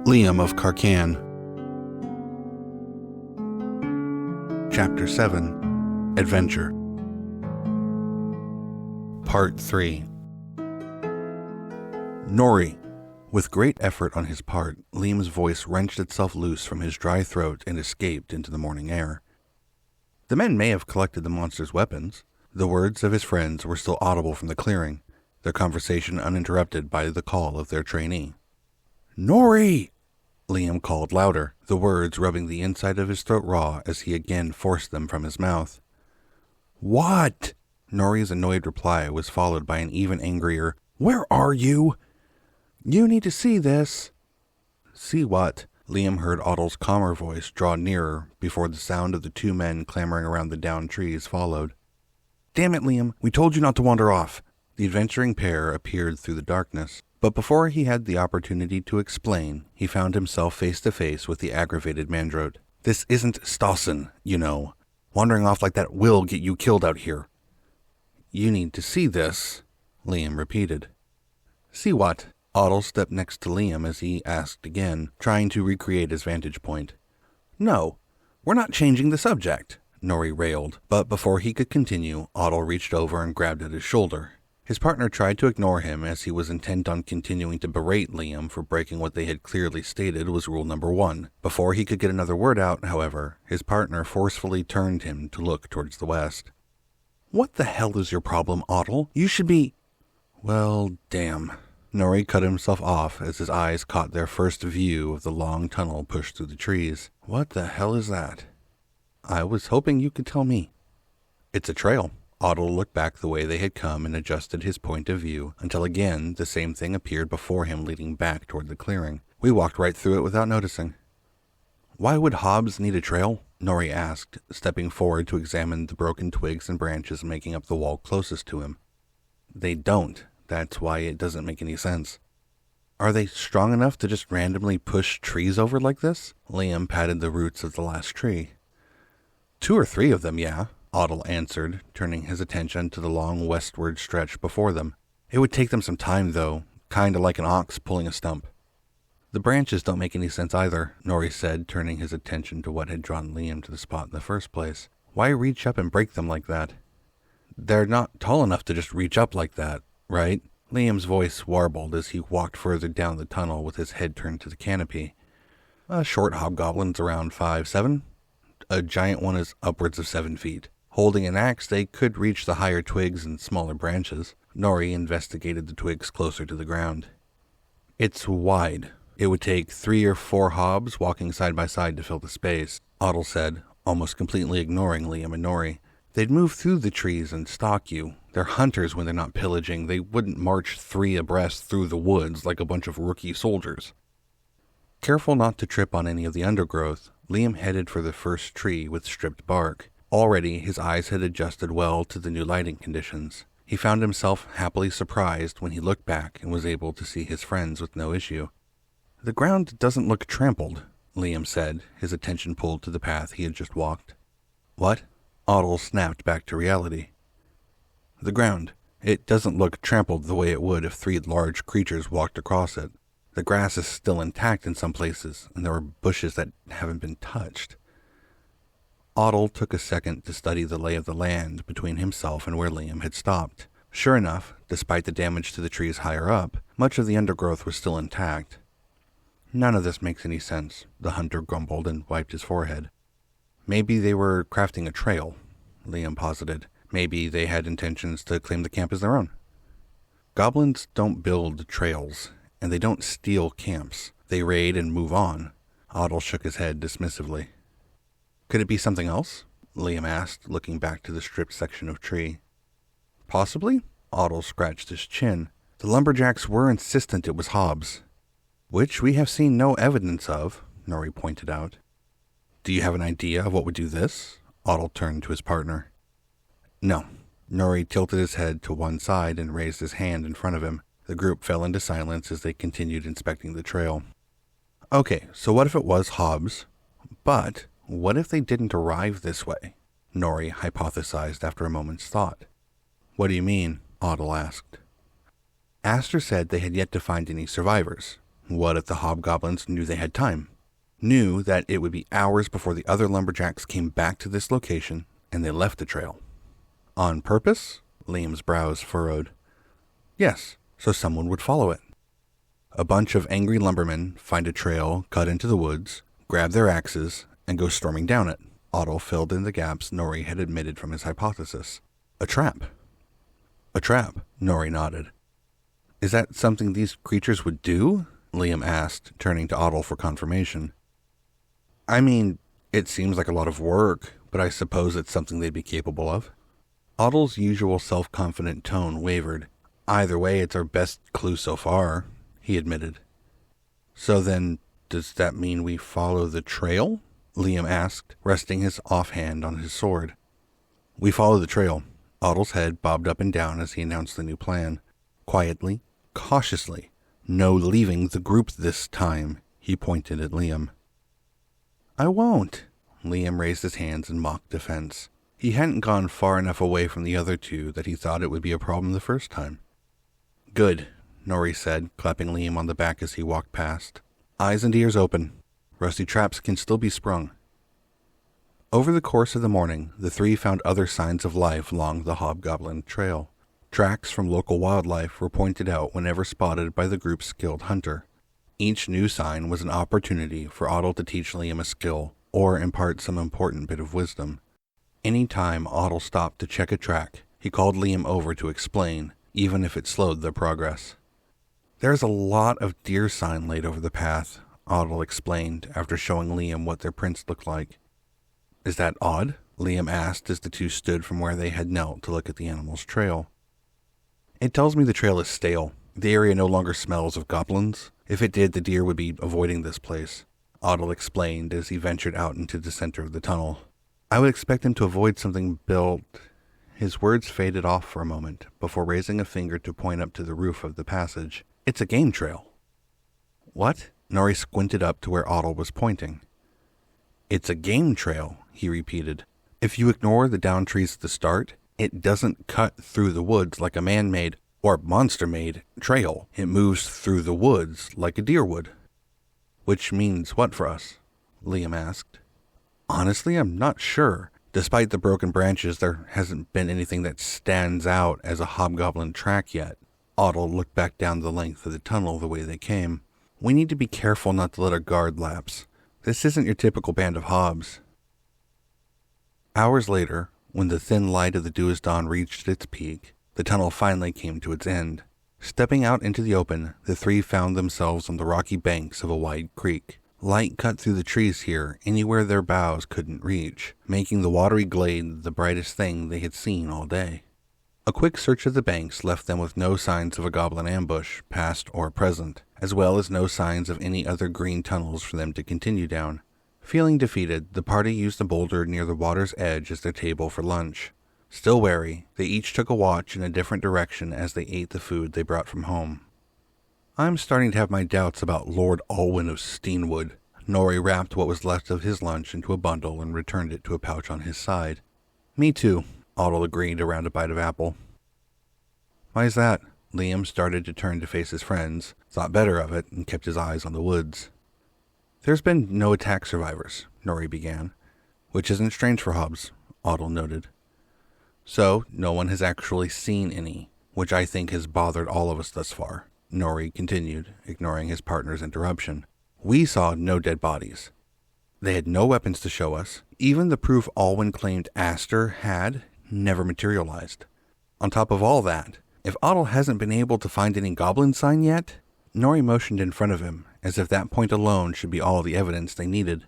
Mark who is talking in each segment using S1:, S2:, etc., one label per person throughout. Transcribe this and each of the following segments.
S1: Liam of Carcanne. Chapter 7. Adventure. Part 3. Nori. With great effort on his part, Liam's voice wrenched itself loose from his dry throat and escaped into the morning air. The men may have collected the monster's weapons. The words of his friends were still audible from the clearing, their conversation uninterrupted by the call of their trainee. "Nori!" Liam called louder, the words rubbing the inside of his throat raw as he again forced them from his mouth. "What?" Nori's annoyed reply was followed by an even angrier, "Where are you?" "You need to see this." "See what?" Liam heard Otto's calmer voice draw nearer before the sound of the two men clambering around the downed trees followed. "Damn it, Liam, we told you not to wander off." The adventuring pair appeared through the darkness, but before he had the opportunity to explain, he found himself face to face with the aggravated Mandrote. "This isn't Stassen, you know. Wandering off like that will get you killed out here." "You need to see this," Liam repeated. "See what?" Otto stepped next to Liam as he asked again, trying to recreate his vantage point. "No, we're not changing the subject," Nori railed, but before he could continue, Otto reached over and grabbed at his shoulder. His partner tried to ignore him as he was intent on continuing to berate Liam for breaking what they had clearly stated was rule number 1. Before he could get another word out, however, his partner forcefully turned him to look towards the west. "What the hell is your problem, Otto? You should be—" "Well, damn." Nori cut himself off as his eyes caught their first view of the long tunnel pushed through the trees. "What the hell is that?" "I was hoping you could tell me." "It's a trail." Otto looked back the way they had come and adjusted his point of view until again the same thing appeared before him leading back toward the clearing. "We walked right through it without noticing." "Why would Hobbs need a trail?" Nori asked, stepping forward to examine the broken twigs and branches making up the wall closest to him. "They don't. That's why it doesn't make any sense." "Are they strong enough to just randomly push trees over like this?" Liam patted the roots of the last tree. 2 or 3 of them, yeah," Otto answered, turning his attention to the long westward stretch before them. "It would take them some time, though, kinda like an ox pulling a stump." "The branches don't make any sense either," Nori said, turning his attention to what had drawn Liam to the spot in the first place. "Why reach up and break them like that?" "They're not tall enough to just reach up like that, right?" Liam's voice warbled as he walked further down the tunnel with his head turned to the canopy. "A short hobgoblin's around 5'7". A giant one is upwards of 7 feet. Holding an axe, they could reach the higher twigs and smaller branches." Nori investigated the twigs closer to the ground. "It's wide. It would take 3 or 4 hobs walking side by side to fill the space," Otto said, almost completely ignoring Liam and Nori. "They'd move through the trees and stalk you. They're hunters when they're not pillaging. They wouldn't march 3 abreast through the woods like a bunch of rookie soldiers." Careful not to trip on any of the undergrowth, Liam headed for the first tree with stripped bark. Already, his eyes had adjusted well to the new lighting conditions. He found himself happily surprised when he looked back and was able to see his friends with no issue. "The ground doesn't look trampled," Liam said, his attention pulled to the path he had just walked. "What?" Otto snapped back to reality. "The ground. It doesn't look trampled the way it would if 3 large creatures walked across it. The grass is still intact in some places, and there are bushes that haven't been touched." Otto took a second to study the lay of the land between himself and where Liam had stopped. Sure enough, despite the damage to the trees higher up, much of the undergrowth was still intact. "None of this makes any sense," the hunter grumbled and wiped his forehead. "Maybe they were crafting a trail," Liam posited. "Maybe they had intentions to claim the camp as their own." "Goblins don't build trails, and they don't steal camps. They raid and move on." Otto shook his head dismissively. "Could it be something else?" Liam asked, looking back to the stripped section of tree. "Possibly?" Otto scratched his chin. "The lumberjacks were insistent it was Hobbs." "Which we have seen no evidence of," Nori pointed out. "Do you have an idea of what would do this?" Otto turned to his partner. "No." Nori tilted his head to one side and raised his hand in front of him. The group fell into silence as they continued inspecting the trail. "Okay, so what if it was Hobbs? But what if they didn't arrive this way?" Nori hypothesized after a moment's thought. "What do you mean?" Otto asked. "Aster said they had yet to find any survivors. What if the hobgoblins knew they had time? Knew that it would be hours before the other lumberjacks came back to this location, and they left the trail. On purpose? Liam's brows furrowed. Yes, so someone would follow it. A bunch of angry lumbermen find a trail cut into the woods, grab their axes, and go storming down it. Otto filled in the gaps Nori had admitted from his hypothesis. A trap. A trap, Nori nodded. Is that something these creatures would do? Liam asked, turning to Otto for confirmation. I mean, it seems like a lot of work, but I suppose it's something they'd be capable of. Otto's usual self-confident tone wavered. Either way, it's our best clue so far, he admitted. So then, does that mean we follow the trail? Liam asked, resting his offhand on his sword. We follow the trail. Otto's head bobbed up and down as he announced the new plan. Quietly, cautiously. No leaving the group this time, he pointed at Liam. I won't. Liam raised his hands in mock defense. He hadn't gone far enough away from the other two that he thought it would be a problem the first time. Good, Nori said, clapping Liam on the back as he walked past. Eyes and ears open. Rusty traps can still be sprung. Over the course of the morning, the three found other signs of life along the hobgoblin trail. Tracks from local wildlife were pointed out whenever spotted by the group's skilled hunter. Each new sign was an opportunity for Otto to teach Liam a skill, or impart some important bit of wisdom. Any time Otto stopped to check a track, he called Liam over to explain, even if it slowed their progress. There's a lot of deer sign laid over the path, Otto explained after showing Liam what their prints looked like. Is that odd? Liam asked as the two stood from where they had knelt to look at the animal's trail. It tells me the trail is stale. The area no longer smells of goblins. If it did, the deer would be avoiding this place, Otto explained as he ventured out into the center of the tunnel. I would expect him to avoid something built. His words faded off for a moment before raising a finger to point up to the roof of the passage. It's a game trail. What? Nori squinted up to where Otto was pointing. It's a game trail, he repeated. If you ignore the down trees at the start, it doesn't cut through the woods like a man-made or monster-made trail. It moves through the woods like a deer would. Which means what for us? Liam asked. Honestly, I'm not sure. Despite the broken branches, there hasn't been anything that stands out as a hobgoblin track yet. Otto looked back down the length of the tunnel the way they came. We need to be careful not to let our guard lapse. This isn't your typical band of hobs. Hours later, when the thin light of the dewish dawn reached its peak, the tunnel finally came to its end. Stepping out into the open, the three found themselves on the rocky banks of a wide creek. Light cut through the trees here, anywhere their boughs couldn't reach, making the watery glade the brightest thing they had seen all day. A quick search of the banks left them with no signs of a goblin ambush, past or present, as well as no signs of any other green tunnels for them to continue down. Feeling defeated, the party used a boulder near the water's edge as their table for lunch. Still wary, they each took a watch in a different direction as they ate the food they brought from home. I'm starting to have my doubts about Lord Alwyn of Steenwood. Nori wrapped what was left of his lunch into a bundle and returned it to a pouch on his side. Me too, Otto agreed around a bite of apple. Why's that? Liam started to turn to face his friends, thought better of it, and kept his eyes on the woods. There's been no attack survivors, Nori began, which isn't strange for hobs, Otto noted. So, no one has actually seen any, which I think has bothered all of us thus far, Nori continued, ignoring his partner's interruption. We saw no dead bodies. They had no weapons to show us. Even the proof Alwyn claimed Aster had never materialized. On top of all that, if Otto hasn't been able to find any goblin sign yet, Nori motioned in front of him, as if that point alone should be all the evidence they needed.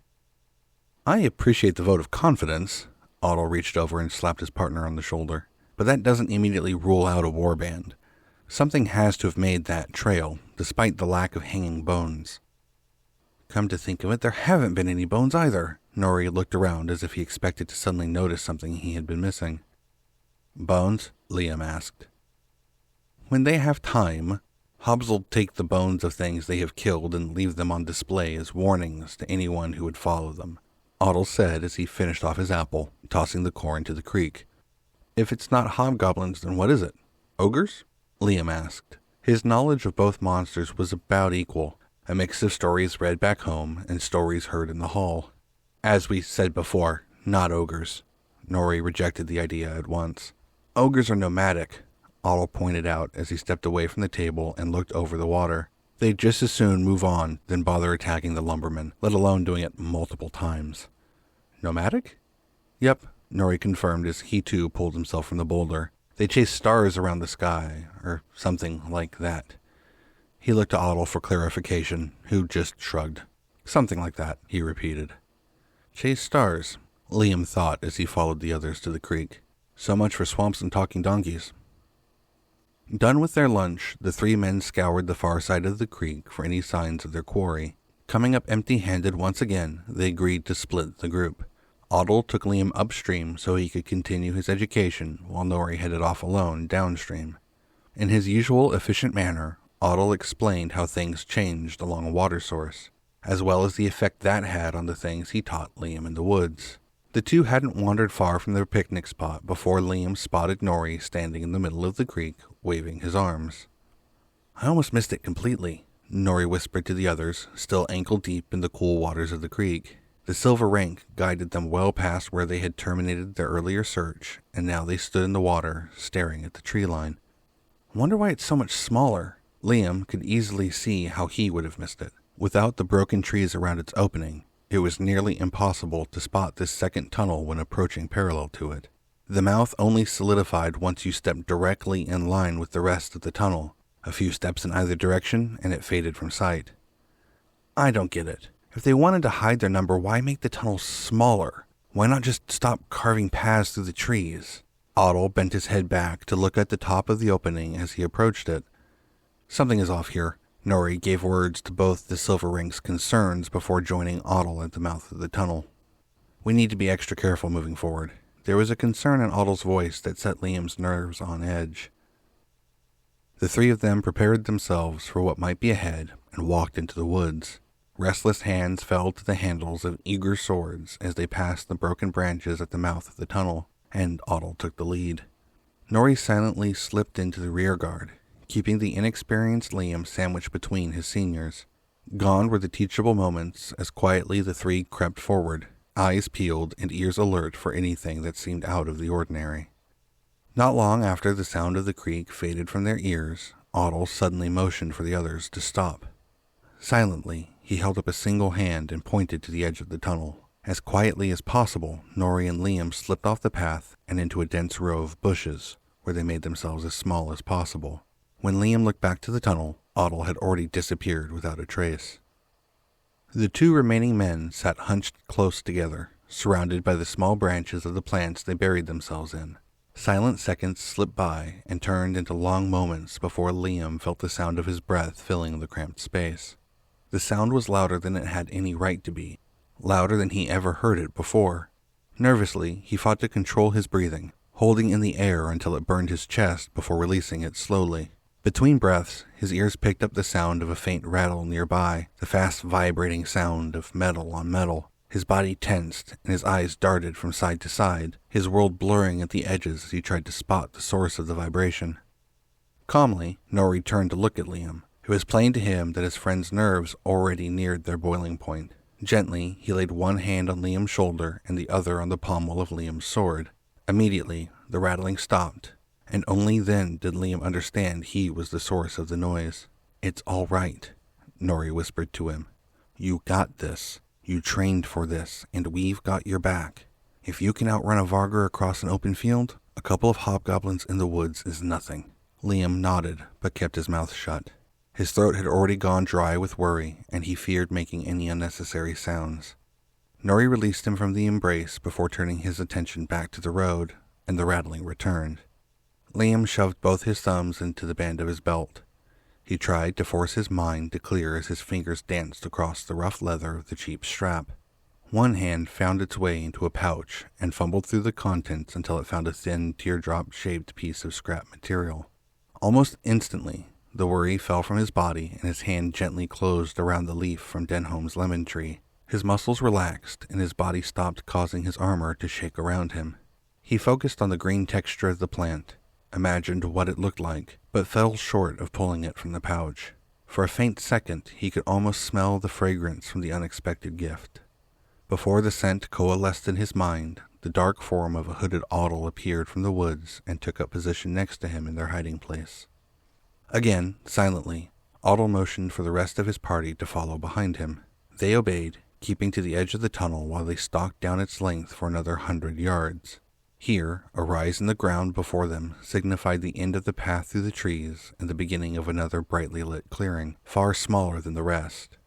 S1: I appreciate the vote of confidence, Otto reached over and slapped his partner on the shoulder, but that doesn't immediately rule out a warband. Something has to have made that trail, despite the lack of hanging bones. Come to think of it, there haven't been any bones either. Nori looked around as if he expected to suddenly notice something he had been missing. Bones? Liam asked. When they have time, hobs will take the bones of things they have killed and leave them on display as warnings to anyone who would follow them, Otto said as he finished off his apple, tossing the core into the creek. If it's not hobgoblins, then what is it? Ogres? Liam asked. His knowledge of both monsters was about equal, A mix of stories read back home and stories heard in the hall. As we said before, not ogres. Nori rejected the idea at once. Ogres are nomadic, Otto pointed out as he stepped away from the table and looked over the water. They'd just as soon move on than bother attacking the lumbermen, let alone doing it multiple times. Nomadic? Yep, Nori confirmed as he too pulled himself from the boulder. They chase stars around the sky, or something like that. He looked to Otto for clarification, who just shrugged. Something like that, he repeated. Chase stars, Liam thought as he followed the others to the creek. So much for swamps and talking donkeys. Done with their lunch, the three men scoured the far side of the creek for any signs of their quarry. Coming up empty-handed once again, they agreed to split the group. Otto took Liam upstream so he could continue his education, while Nori headed off alone downstream. In his usual efficient manner, Otto explained how things changed along a water source, as well as the effect that had on the things he taught Liam in the woods. The two hadn't wandered far from their picnic spot before Liam spotted Nori standing in the middle of the creek, waving his arms. I almost missed it completely, Nori whispered to the others, still ankle-deep in the cool waters of the creek. The silver rank guided them well past where they had terminated their earlier search, and now they stood in the water, staring at the tree line. Wonder why it's so much smaller. Liam could easily see how he would have missed it. Without the broken trees around its opening, it was nearly impossible to spot this second tunnel when approaching parallel to it. The mouth only solidified once you stepped directly in line with the rest of the tunnel. A few steps in either direction, and it faded from sight. I don't get it. If they wanted to hide their number, why make the tunnel smaller? Why not just stop carving paths through the trees? Otto bent his head back to look at the top of the opening as he approached it. Something is off here. Nori gave words to both the Silver Ring's concerns before joining Otto at the mouth of the tunnel. We need to be extra careful moving forward. There was a concern in Otto's voice that set Liam's nerves on edge. The three of them prepared themselves for what might be ahead and walked into the woods. Restless hands fell to the handles of eager swords as they passed the broken branches at the mouth of the tunnel, and Otto took the lead. Nori silently slipped into the rear guard, keeping the inexperienced Liam sandwiched between his seniors. Gone were the teachable moments as quietly the three crept forward, eyes peeled and ears alert for anything that seemed out of the ordinary. Not long after the sound of the creek faded from their ears, Otto suddenly motioned for the others to stop. Silently, he held up a single hand and pointed to the edge of the tunnel. As quietly as possible, Nori and Liam slipped off the path and into a dense row of bushes, where they made themselves as small as possible. When Liam looked back to the tunnel, Otto had already disappeared without a trace. The two remaining men sat hunched close together, surrounded by the small branches of the plants they buried themselves in. Silent seconds slipped by and turned into long moments before Liam felt the sound of his breath filling the cramped space. The sound was louder than it had any right to be, louder than he ever heard it before. Nervously, he fought to control his breathing, holding in the air until it burned his chest before releasing it slowly. Between breaths, his ears picked up the sound of a faint rattle nearby, the fast vibrating sound of metal on metal. His body tensed, and his eyes darted from side to side, his world blurring at the edges as he tried to spot the source of the vibration. Calmly, Nori turned to look at Liam. It was plain to him that his friend's nerves already neared their boiling point. Gently, he laid one hand on Liam's shoulder and the other on the pommel of Liam's sword. Immediately, the rattling stopped, and only then did Liam understand he was the source of the noise. It's all right, Nori whispered to him. You got this. You trained for this, and we've got your back. If you can outrun a Vargur across an open field, a couple of hobgoblins in the woods is nothing. Liam nodded, but kept his mouth shut. His throat had already gone dry with worry, and he feared making any unnecessary sounds. Nori released him from the embrace before turning his attention back to the road, and the rattling returned. Liam shoved both his thumbs into the band of his belt. He tried to force his mind to clear as his fingers danced across the rough leather of the cheap strap. One hand found its way into a pouch and fumbled through the contents until it found a thin, teardrop-shaped piece of scrap material. Almost instantly, the worry fell from his body and his hand gently closed around the leaf from Denholm's lemon tree. His muscles relaxed and his body stopped causing his armor to shake around him. He focused on the green texture of the plant, imagined what it looked like, but fell short of pulling it from the pouch. For a faint second, he could almost smell the fragrance from the unexpected gift. Before the scent coalesced in his mind, the dark form of a hooded Otto appeared from the woods and took up position next to him in their hiding place. Again, silently, Otto motioned for the rest of his party to follow behind him. They obeyed, keeping to the edge of the tunnel while they stalked down its length for another 100 yards. Here, a rise in the ground before them signified the end of the path through the trees and the beginning of another brightly lit clearing, far smaller than the rest.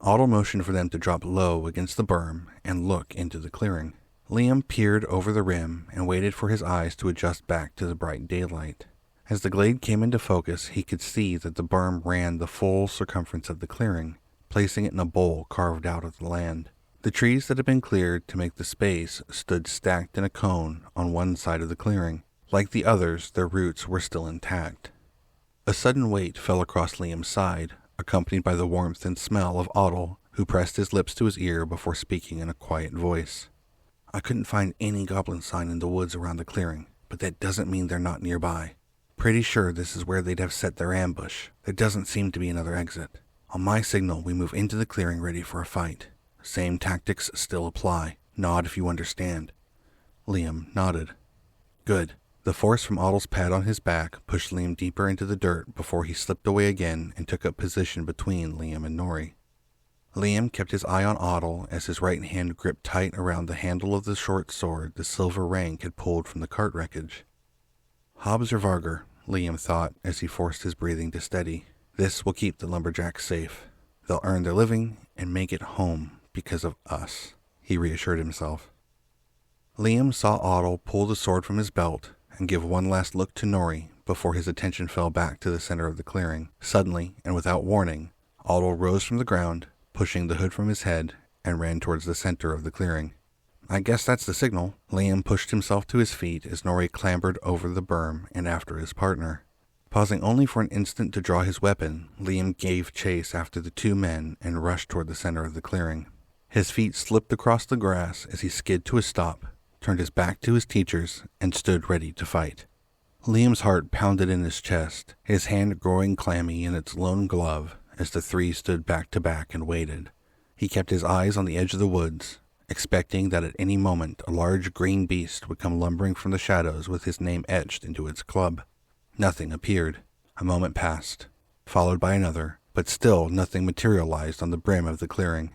S1: Otto motioned for them to drop low against the berm and look into the clearing. Liam peered over the rim and waited for his eyes to adjust back to the bright daylight. As the glade came into focus, he could see that the berm ran the full circumference of the clearing, placing it in a bowl carved out of the land. The trees that had been cleared to make the space stood stacked in a cone on one side of the clearing. Like the others, their roots were still intact. A sudden weight fell across Liam's side, accompanied by the warmth and smell of Otto, who pressed his lips to his ear before speaking in a quiet voice. "I couldn't find any goblin sign in the woods around the clearing, but that doesn't mean they're not nearby. Pretty sure this is where they'd have set their ambush. There doesn't seem to be another exit. On my signal, we move into the clearing ready for a fight. Same tactics still apply. Nod if you understand." Liam nodded. "Good." The force from Otto's pat on his back pushed Liam deeper into the dirt before he slipped away again and took up position between Liam and Nori. Liam kept his eye on Otto as his right hand gripped tight around the handle of the short sword the silver rank had pulled from the cart wreckage. Hobbs or Varger, Liam thought as he forced his breathing to steady. This will keep the lumberjacks safe. They'll earn their living and make it home because of us, he reassured himself. Liam saw Otto pull the sword from his belt and give one last look to Nori before his attention fell back to the center of the clearing. Suddenly, and without warning, Otto rose from the ground, pushing the hood from his head, and ran towards the center of the clearing. "I guess that's the signal." Liam pushed himself to his feet as Nori clambered over the berm and after his partner. Pausing only for an instant to draw his weapon, Liam gave chase after the two men and rushed toward the center of the clearing. His feet slipped across the grass as he skid to a stop, turned his back to his teachers, and stood ready to fight. Liam's heart pounded in his chest, his hand growing clammy in its lone glove as the three stood back to back and waited. He kept his eyes on the edge of the woods, expecting that at any moment a large green beast would come lumbering from the shadows with his name etched into its club. Nothing appeared. A moment passed, followed by another, but still nothing materialized on the brim of the clearing.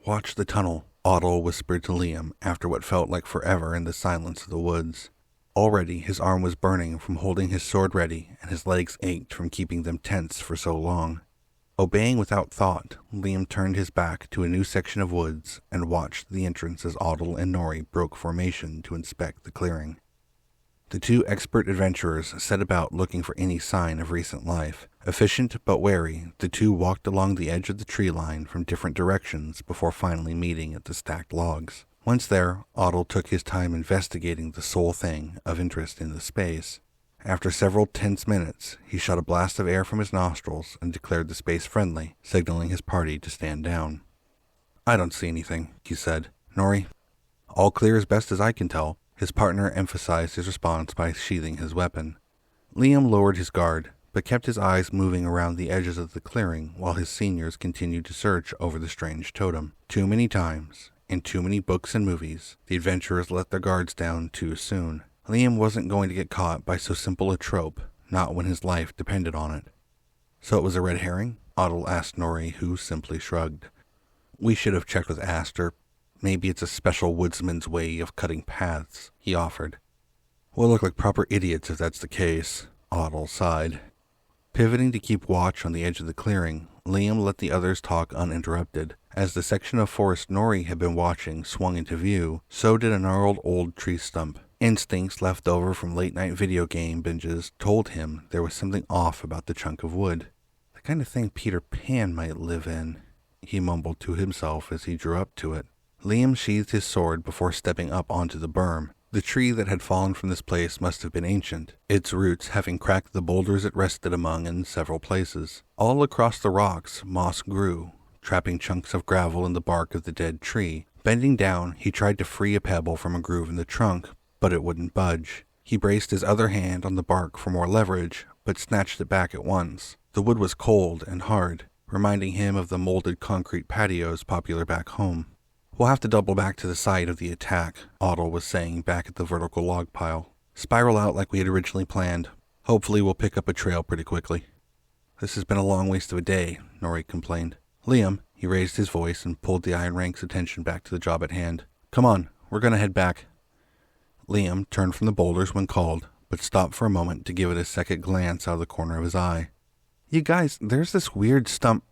S1: "Watch the tunnel," Otto whispered to Liam after what felt like forever in the silence of the woods. Already his arm was burning from holding his sword ready, and his legs ached from keeping them tense for so long. Obeying without thought, Liam turned his back to a new section of woods and watched the entrance as Otto and Nori broke formation to inspect the clearing. The two expert adventurers set about looking for any sign of recent life. Efficient but wary, the two walked along the edge of the tree line from different directions before finally meeting at the stacked logs. Once there, Otto took his time investigating the sole thing of interest in the space. After several tense minutes, he shot a blast of air from his nostrils and declared the space friendly, signaling his party to stand down. "I don't see anything," he said. "Nori?" "All clear as best as I can tell." His partner emphasized his response by sheathing his weapon. Liam lowered his guard, but kept his eyes moving around the edges of the clearing while his seniors continued to search over the strange totem. Too many times, in too many books and movies, the adventurers let their guards down too soon. Liam wasn't going to get caught by so simple a trope, not when his life depended on it. "So it was a red herring?" Otto asked Nori, who simply shrugged. "We should have checked with Aster. Maybe it's a special woodsman's way of cutting paths," he offered. "We'll look like proper idiots if that's the case," Otto sighed. Pivoting to keep watch on the edge of the clearing, Liam let the others talk uninterrupted. As the section of forest Nori had been watching swung into view, so did a gnarled old tree stump. Instincts left over from late-night video game binges told him there was something off about the chunk of wood. "The kind of thing Peter Pan might live in," he mumbled to himself as he drew up to it. Liam sheathed his sword before stepping up onto the berm. The tree that had fallen from this place must have been ancient, its roots having cracked the boulders it rested among in several places. All across the rocks, moss grew, trapping chunks of gravel in the bark of the dead tree. Bending down, he tried to free a pebble from a groove in the trunk, but it wouldn't budge. He braced his other hand on the bark for more leverage, but snatched it back at once. The wood was cold and hard, reminding him of the molded concrete patios popular back home. "We'll have to double back to the site of the attack," Otto was saying back at the vertical log pile. "Spiral out like we had originally planned. Hopefully we'll pick up a trail pretty quickly." "This has been a long waste of a day," Norrie complained. "Liam," he raised his voice and pulled the Iron Rank's attention back to the job at hand. "Come on, we're gonna head back." Liam turned from the boulders when called, but stopped for a moment to give it a second glance out of the corner of his eye. "You guys, there's this weird stump—"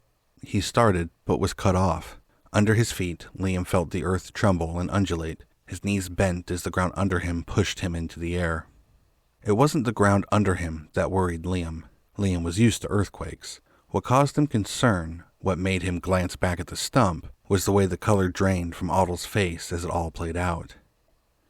S1: He started, but was cut off. Under his feet, Liam felt the earth tremble and undulate. His knees bent as the ground under him pushed him into the air. It wasn't the ground under him that worried Liam. Liam was used to earthquakes. What caused him concern, what made him glance back at the stump, was the way the color drained from Otto's face as it all played out.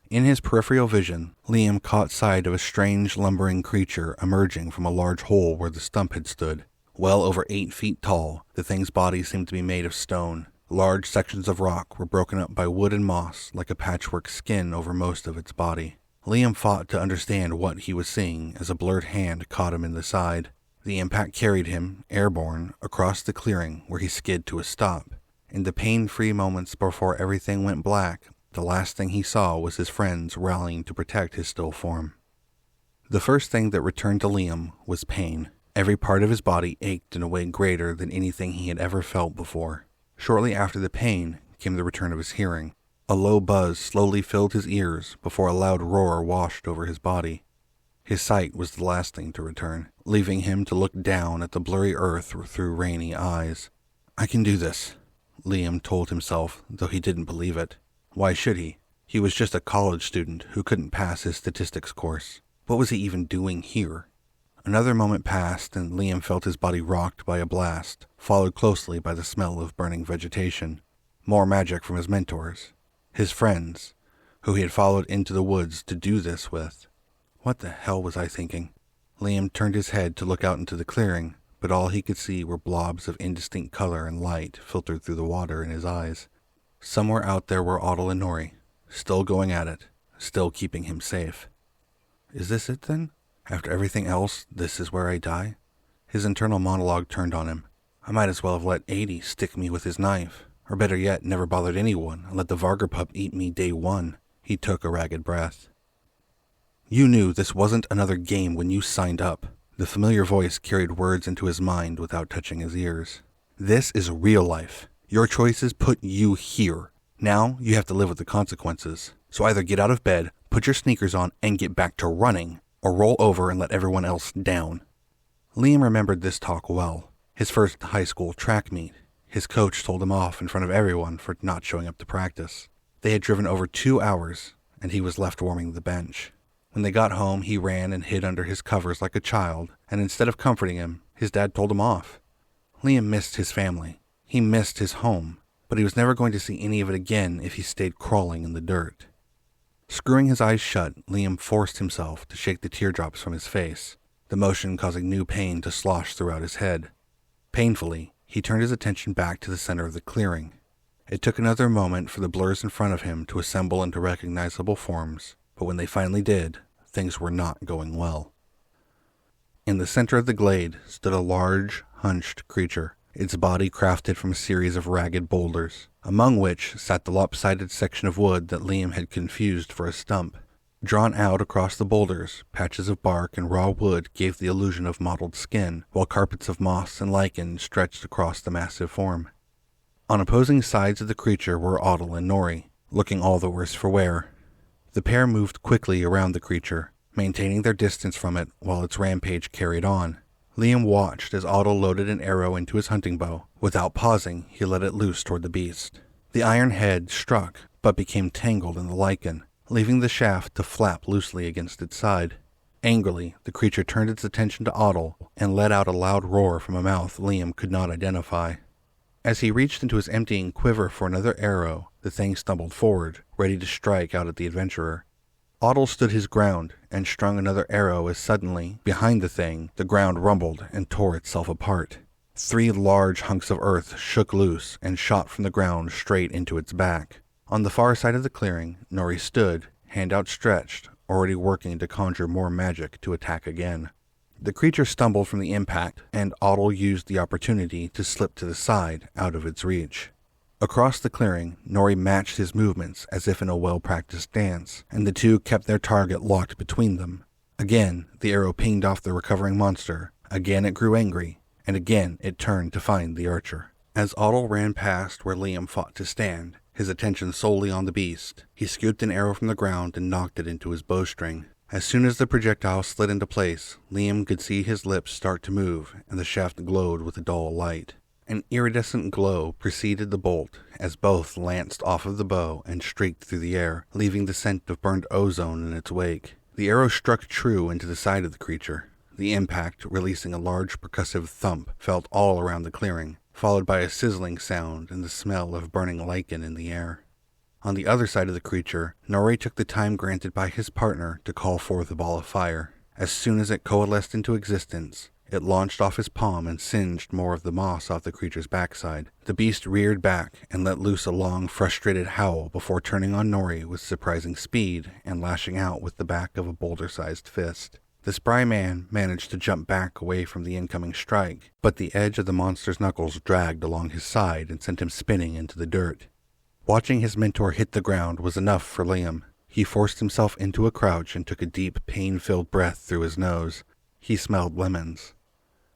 S1: In his peripheral vision, Liam caught sight of a strange, lumbering creature emerging from a large hole where the stump had stood. Well over 8 feet tall, the thing's body seemed to be made of stone. Large sections of rock were broken up by wood and moss like a patchwork skin over most of its body. Liam fought to understand what he was seeing as a blurred hand caught him in the side. The impact carried him, airborne, across the clearing where he skid to a stop. In the pain-free moments before everything went black, the last thing he saw was his friends rallying to protect his still form. The first thing that returned to Liam was pain. Every part of his body ached in a way greater than anything he had ever felt before. Shortly after the pain came the return of his hearing. A low buzz slowly filled his ears before a loud roar washed over his body. His sight was the last thing to return, leaving him to look down at the blurry earth through rainy eyes. "I can do this," Liam told himself, though he didn't believe it. Why should he? He was just a college student who couldn't pass his statistics course. What was he even doing here? Another moment passed, and Liam felt his body rocked by a blast, followed closely by the smell of burning vegetation. More magic from his mentors. His friends, who he had followed into the woods to do this with. What the hell was I thinking? Liam turned his head to look out into the clearing, but all he could see were blobs of indistinct color and light filtered through the water in his eyes. Somewhere out there were Otto and Norrie, still going at it, still keeping him safe. Is this it then? After everything else, this is where I die? His internal monologue turned on him. I might as well have let 80 stick me with his knife, or better yet, never bothered anyone and let the Vargerpup eat me day one. He took a ragged breath. You knew this wasn't another game when you signed up. The familiar voice carried words into his mind without touching his ears. This is real life. Your choices put you here. Now you have to live with the consequences. So either get out of bed, put your sneakers on, and get back to running, or roll over and let everyone else down. Liam remembered this talk well. His first high school track meet. His coach told him off in front of everyone for not showing up to practice. They had driven over 2 hours, and he was left warming the bench. When they got home, he ran and hid under his covers like a child, and instead of comforting him, his dad told him off. Liam missed his family. He missed his home, but he was never going to see any of it again if he stayed crawling in the dirt. Screwing his eyes shut, Liam forced himself to shake the teardrops from his face, the motion causing new pain to slosh throughout his head. Painfully, he turned his attention back to the center of the clearing. It took another moment for the blurs in front of him to assemble into recognizable forms, but when they finally did, things were not going well. In the center of the glade stood a large, hunched creature, its body crafted from a series of ragged boulders, among which sat the lopsided section of wood that Liam had confused for a stump. Drawn out across the boulders, patches of bark and raw wood gave the illusion of mottled skin, while carpets of moss and lichen stretched across the massive form. On opposing sides of the creature were Otto and Norrie, looking all the worse for wear. The pair moved quickly around the creature, maintaining their distance from it while its rampage carried on. Liam watched as Otto loaded an arrow into his hunting bow. Without pausing, he let it loose toward the beast. The iron head struck, but became tangled in the lichen, leaving the shaft to flap loosely against its side. Angrily, the creature turned its attention to Otto and let out a loud roar from a mouth Liam could not identify. As he reached into his emptying quiver for another arrow, the thing stumbled forward, ready to strike out at the adventurer. Otto stood his ground and strung another arrow as suddenly, behind the thing, the ground rumbled and tore itself apart. 3 large hunks of earth shook loose and shot from the ground straight into its back. On the far side of the clearing, Norrie stood, hand outstretched, already working to conjure more magic to attack again. The creature stumbled from the impact, and Otto used the opportunity to slip to the side, out of its reach. Across the clearing, Nori matched his movements as if in a well-practiced dance, and the two kept their target locked between them. Again, the arrow pinged off the recovering monster. Again it grew angry, and again it turned to find the archer. As Otto ran past where Liam fought to stand, his attention solely on the beast, he scooped an arrow from the ground and knocked it into his bowstring. As soon as the projectile slid into place, Liam could see his lips start to move, and the shaft glowed with a dull light. An iridescent glow preceded the bolt as both lanced off of the bow and streaked through the air, leaving the scent of burned ozone in its wake. The arrow struck true into the side of the creature. The impact, releasing a large percussive thump, felt all around the clearing, followed by a sizzling sound and the smell of burning lichen in the air. On the other side of the creature, Nori took the time granted by his partner to call forth a ball of fire. As soon as it coalesced into existence, it launched off his palm and singed more of the moss off the creature's backside. The beast reared back and let loose a long, frustrated howl before turning on Nori with surprising speed and lashing out with the back of a boulder-sized fist. The spry man managed to jump back away from the incoming strike, but the edge of the monster's knuckles dragged along his side and sent him spinning into the dirt. Watching his mentor hit the ground was enough for Liam. He forced himself into a crouch and took a deep, pain-filled breath through his nose. He smelled lemons.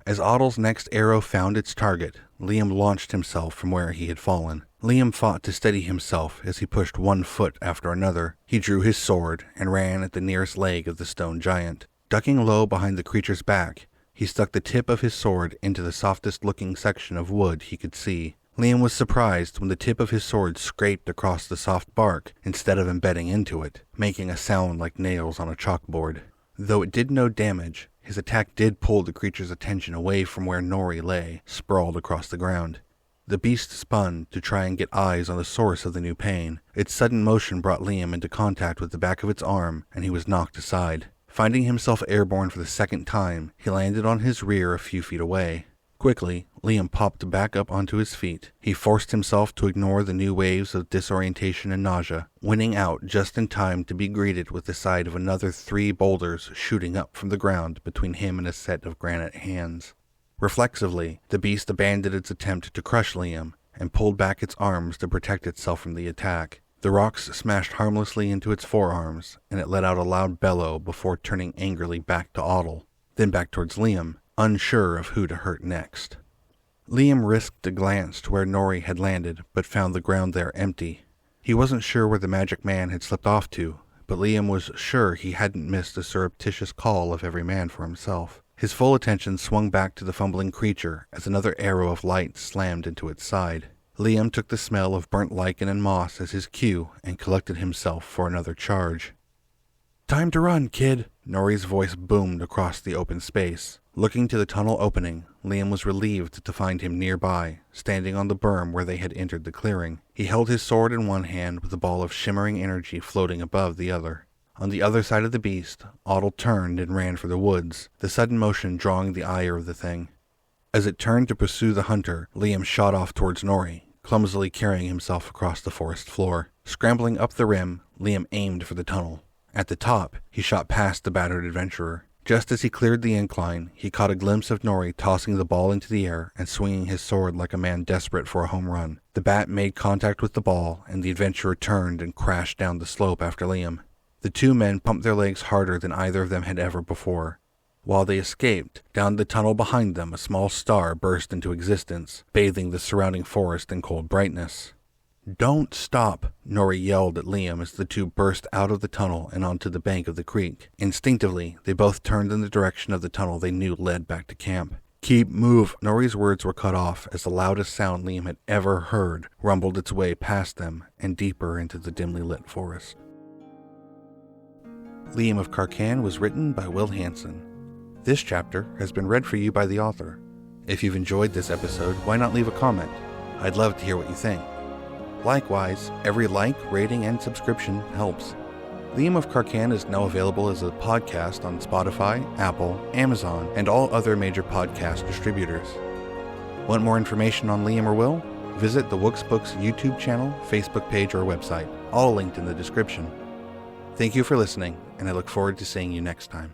S1: As Otto's next arrow found its target, Liam launched himself from where he had fallen. Liam fought to steady himself as he pushed one foot after another. He drew his sword and ran at the nearest leg of the stone giant. Ducking low behind the creature's back, he stuck the tip of his sword into the softest-looking section of wood he could see. Liam was surprised when the tip of his sword scraped across the soft bark instead of embedding into it, making a sound like nails on a chalkboard. Though it did no damage, his attack did pull the creature's attention away from where Nori lay, sprawled across the ground. The beast spun to try and get eyes on the source of the new pain. Its sudden motion brought Liam into contact with the back of its arm, and he was knocked aside. Finding himself airborne for the second time, he landed on his rear a few feet away. Quickly, Liam popped back up onto his feet. He forced himself to ignore the new waves of disorientation and nausea, winning out just in time to be greeted with the sight of another 3 boulders shooting up from the ground between him and a set of granite hands. Reflexively, the beast abandoned its attempt to crush Liam and pulled back its arms to protect itself from the attack. The rocks smashed harmlessly into its forearms, and it let out a loud bellow before turning angrily back to Otto, then back towards Liam, unsure of who to hurt next. Liam risked a glance to where Nori had landed, but found the ground there empty. He wasn't sure where the magic man had slipped off to, but Liam was sure he hadn't missed the surreptitious call of every man for himself. His full attention swung back to the fumbling creature as another arrow of light slammed into its side. Liam took the smell of burnt lichen and moss as his cue and collected himself for another charge. "Time to run, kid!" Nori's voice boomed across the open space. Looking to the tunnel opening, Liam was relieved to find him nearby, standing on the berm where they had entered the clearing. He held his sword in one hand with a ball of shimmering energy floating above the other. On the other side of the beast, Otto turned and ran for the woods, the sudden motion drawing the ire of the thing. As it turned to pursue the hunter, Liam shot off towards Nori, clumsily carrying himself across the forest floor. Scrambling up the rim, Liam aimed for the tunnel. At the top, he shot past the battered adventurer. Just as he cleared the incline, he caught a glimpse of Nori tossing the ball into the air and swinging his sword like a man desperate for a home run. The bat made contact with the ball, and the adventurer turned and crashed down the slope after Liam. The 2 men pumped their legs harder than either of them had ever before. While they escaped, down the tunnel behind them a small star burst into existence, bathing the surrounding forest in cold brightness. "Don't stop," Nori yelled at Liam as the 2 burst out of the tunnel and onto the bank of the creek. Instinctively, they both turned in the direction of the tunnel they knew led back to camp. "Keep move." Nori's words were cut off as the loudest sound Liam had ever heard rumbled its way past them and deeper into the dimly lit forest. Liam of Carcanne was written by Will Hansen. This chapter has been read for you by the author. If you've enjoyed this episode, why not leave a comment? I'd love to hear what you think. Likewise, every like, rating, and subscription helps. Liam of Carcanne is now available as a podcast on Spotify, Apple, Amazon, and all other major podcast distributors. Want more information on Liam or Will? Visit the Wooks Books YouTube channel, Facebook page, or website, all linked in the description. Thank you for listening, and I look forward to seeing you next time.